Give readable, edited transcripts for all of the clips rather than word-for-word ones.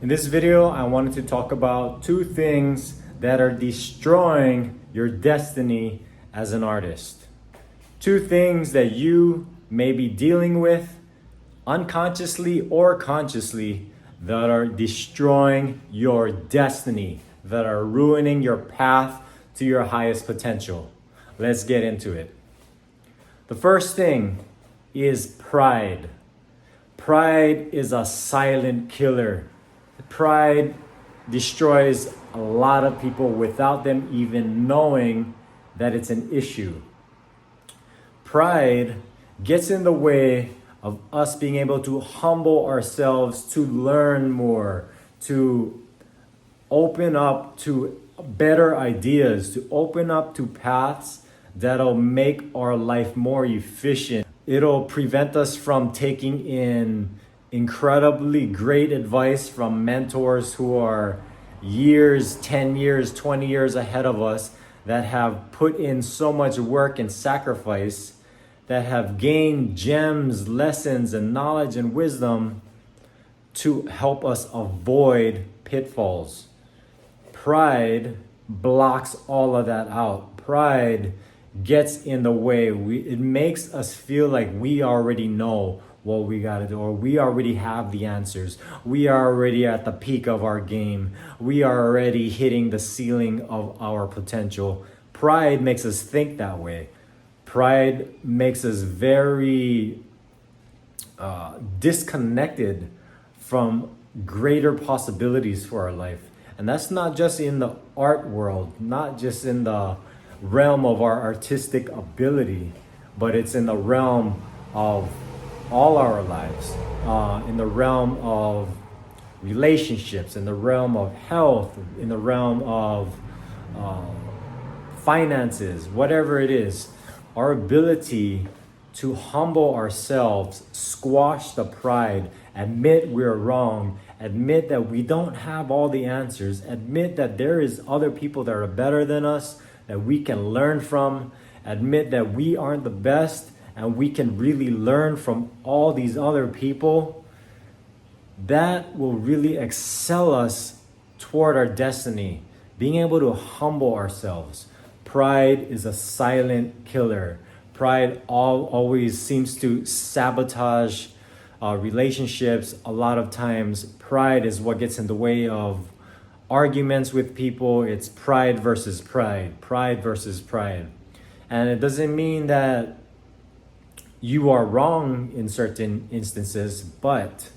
In this video, I wanted to talk about two things that are destroying your destiny as an artist. Two things that you may be dealing with unconsciously or consciously that are destroying your destiny, that are ruining your path to your highest potential. Let's get into it. The first thing is pride. Pride is a silent killer. Pride destroys a lot of people without them even knowing that it's an issue. Pride gets in the way of us being able to humble ourselves, to learn more, to open up to better ideas, to open up to paths that'll make our life more efficient. It'll prevent us from taking in incredibly great advice from mentors who are years, 10 years, 20 years ahead of us, that have put in so much work and sacrifice, that have gained gems, lessons, and knowledge and wisdom to help us avoid pitfalls. Pride blocks all of that out. Pride gets in the way. It makes us feel like we already know what we gotta do, or we already have the answers. We are already at the peak of our game. We are already hitting the ceiling of our potential. Pride makes us think that way. Pride makes us very disconnected from greater possibilities for our life. And that's not just in the art world, not just in the realm of our artistic ability, but it's in the realm of all our lives, in the realm of relationships, in the realm of health, in the realm of finances, whatever it is. Our ability to humble ourselves, squash the pride, admit we're wrong, admit that we don't have all the answers, admit that there is other people that are better than us that we can learn from, admit that we aren't the best and we can really learn from all these other people. That will really excel us toward our destiny, being able to humble ourselves. Pride is a silent killer. Pride always seems to sabotage relationships. A lot of times, pride is what gets in the way of arguments with people. It's pride versus pride, pride versus pride. And it doesn't mean that you are wrong in certain instances, but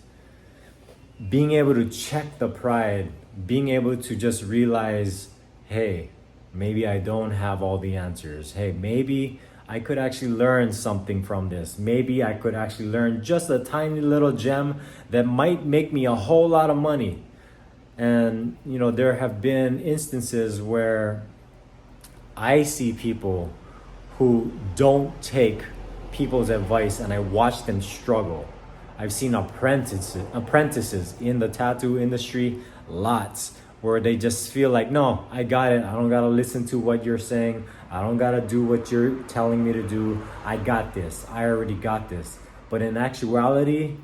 being able to check the pride, being able to just realize, hey, maybe I don't have all the answers. Hey, maybe I could actually learn something from this. Maybe I could actually learn just a tiny little gem that might make me a whole lot of money. And, there have been instances where I see people who don't take people's advice and I watch them struggle. I've seen apprentices in the tattoo industry, lots, where they just feel like, no, I got it. I don't gotta listen to what you're saying. I don't gotta do what you're telling me to do. I got this. I already got this. But in actuality,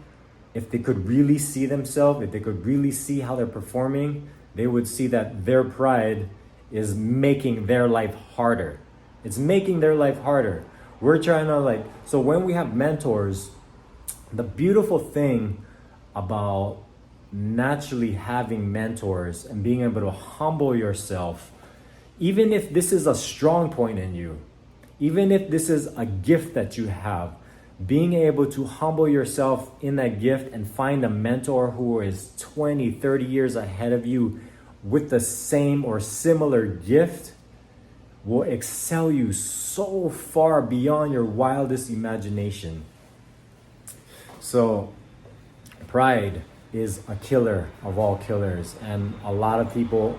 if they could really see themselves, if they could really see how they're performing, they would see that their pride is making their life harder. It's making their life harder. We're trying to so when we have mentors, the beautiful thing about naturally having mentors and being able to humble yourself, even if this is a strong point in you, even if this is a gift that you have, being able to humble yourself in that gift and find a mentor who is 20, 30 years ahead of you with the same or similar gift will excel you so far beyond your wildest imagination. So pride is a killer of all killers, and a lot of people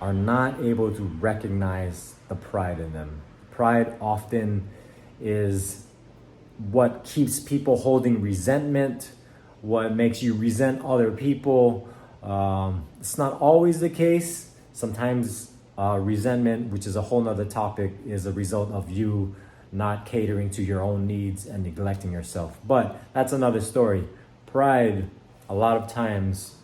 are not able to recognize the pride in them. Pride often is what keeps people holding resentment, what makes you resent other people. It's not always the case. Sometimes resentment, which is a whole nother topic, is a result of you not catering to your own needs and neglecting yourself. But that's another story. Pride, a lot of times,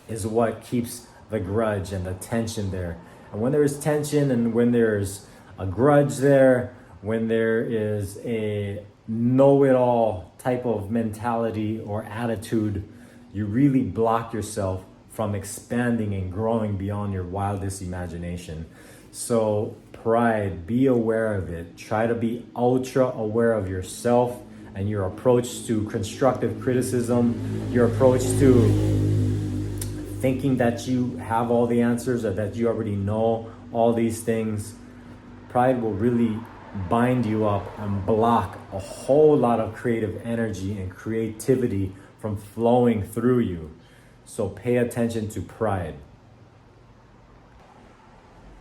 is what keeps the grudge and the tension there. And when there's tension and when there's a grudge there, when there is a know-it-all type of mentality or attitude, you really block yourself from expanding and growing beyond your wildest imagination. So pride, be aware of it. Try to be ultra aware of yourself and your approach to constructive criticism, your approach to thinking that you have all the answers or that you already know all these things. Pride will really bind you up and block a whole lot of creative energy and creativity from flowing through you. So pay attention to pride.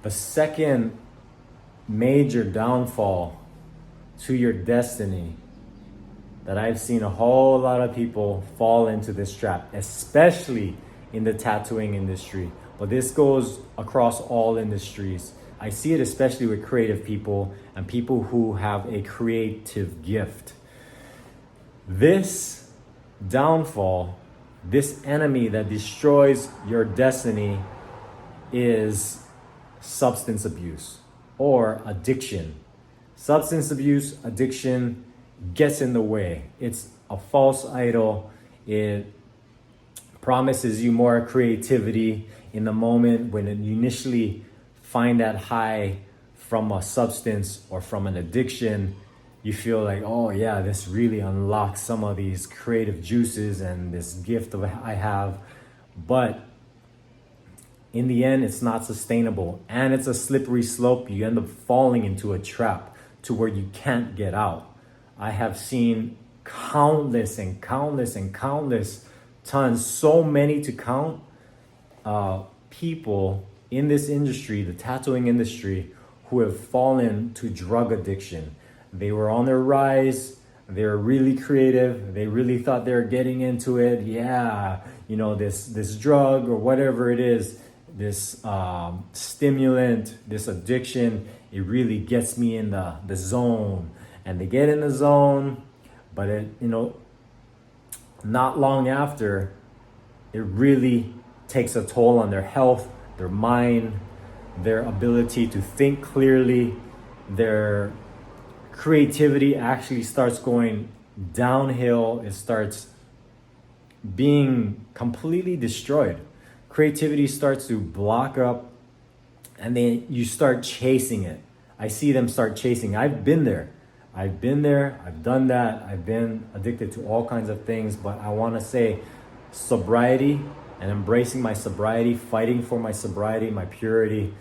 The second major downfall to your destiny that I've seen a whole lot of people fall into this trap, especially in the tattooing industry, but this goes across all industries. I see it especially with creative people and people who have a creative gift. This downfall, this enemy that destroys your destiny, is substance abuse or addiction. Substance abuse, addiction gets in the way. It's a false idol. It promises you more creativity in the moment when you initially find that high from a substance or from an addiction. You feel like, oh yeah, this really unlocks some of these creative juices and this gift I have. But in the end, it's not sustainable and it's a slippery slope. You end up falling into a trap to where you can't get out. I have seen countless and countless and countless tons, so many to count, people in this industry, the tattooing industry, who have fallen to drug addiction. They were on their rise. They were really creative. They really thought they were getting into it. Yeah, this drug or whatever it is, this stimulant, this addiction, it really gets me in the zone. And they get in the zone, but not long after, it really takes a toll on their health, their mind, their ability to think clearly. Their creativity actually starts going downhill. It starts being completely destroyed. Creativity starts to block up, and then you start chasing it. I see them start chasing. I've been there. I've done that. I've been addicted to all kinds of things, but I want to say sobriety and embracing my sobriety, fighting for my sobriety, my purity,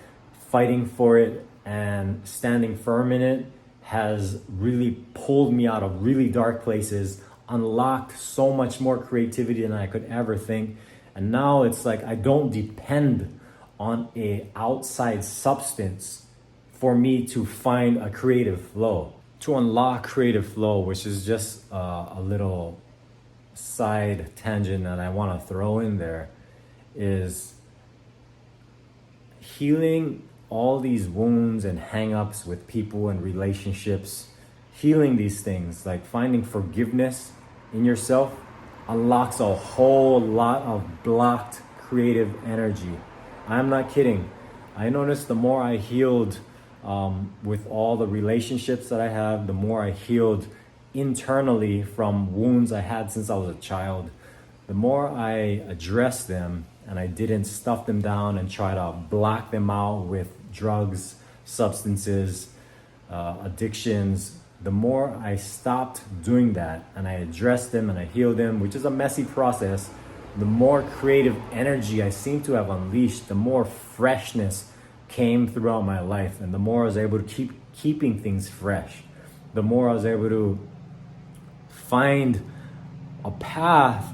fighting for it and standing firm in it has really pulled me out of really dark places, unlocked so much more creativity than I could ever think. And now it's like I don't depend on a outside substance for me to find a creative flow. To unlock creative flow, which is just a little side tangent that I want to throw in there, is healing all these wounds and hang-ups with people and relationships. Healing these things, like finding forgiveness in yourself, unlocks a whole lot of blocked creative energy. I'm not kidding. I noticed the more I healed with all the relationships that I have, the more I healed internally from wounds I had since I was a child, the more I addressed them and I didn't stuff them down and try to block them out with drugs, substances, addictions, the more I stopped doing that and I addressed them and I healed them, which is a messy process, the more creative energy I seem to have unleashed, the more freshness came throughout my life, and the more I was able to keeping things fresh, the more I was able to find a path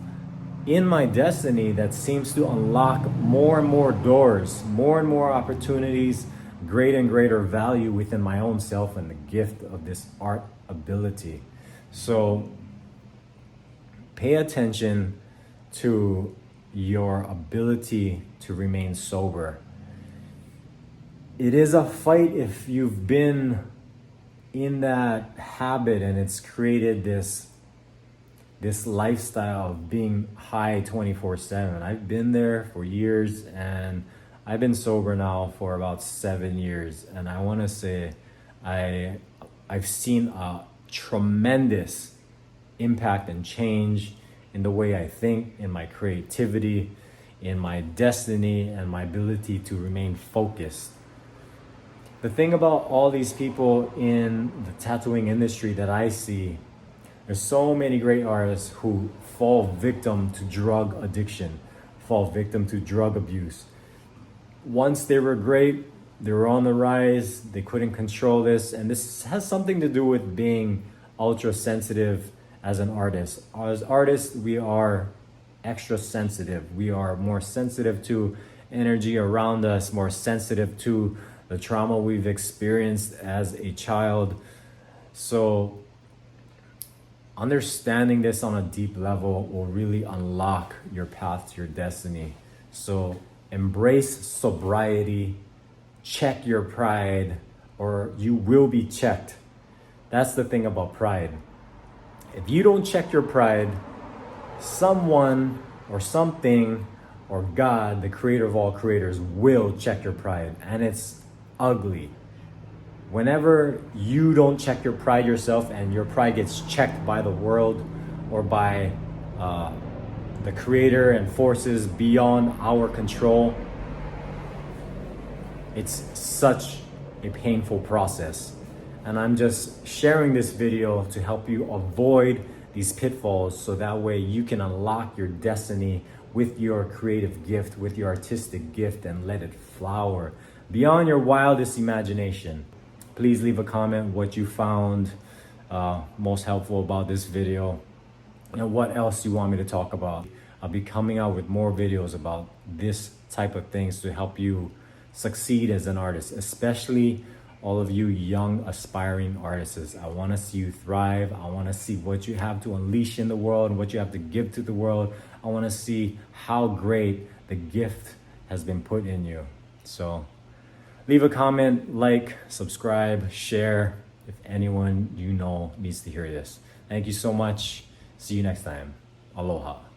in my destiny that seems to unlock more and more doors, more and more opportunities, greater and greater value within my own self and the gift of this art ability. So pay attention to your ability to remain sober. It is a fight if you've been in that habit and it's created this this lifestyle of being high 24/7. I've been there for years, and I've been sober now for about 7 years, and I want to say I've seen a tremendous impact and change in the way I think, in my creativity, in my destiny, and my ability to remain focused. The thing about all these people in the tattooing industry that I see, there's so many great artists who fall victim to drug addiction, fall victim to drug abuse. Once they were great, they were on the rise, they couldn't control this, and this has something to do with being ultra sensitive as an artist. As artists, we are extra sensitive. We are more sensitive to energy around us, more sensitive to the trauma we've experienced as a child. So understanding this on a deep level will really unlock your path to your destiny. So embrace sobriety, check your pride, or you will be checked. That's the thing about pride. If you don't check your pride, someone or something or God, the creator of all creators, will check your pride, and it's ugly. Whenever you don't check your pride yourself and your pride gets checked by the world or by the creator and forces beyond our control, it's such a painful process. And I'm just sharing this video to help you avoid these pitfalls so that way you can unlock your destiny with your creative gift, with your artistic gift, and let it flower beyond your wildest imagination. Please leave a comment what you found most helpful about this video and what else you want me to talk about. I'll be coming out with more videos about this type of things to help you succeed as an artist, especially all of you young aspiring artists. I want to see you thrive. I want to see what you have to unleash in the world and what you have to give to the world. I want to see how great the gift has been put in you. So leave a comment, like, subscribe, share if anyone you know needs to hear this. Thank you so much. See you next time. Aloha.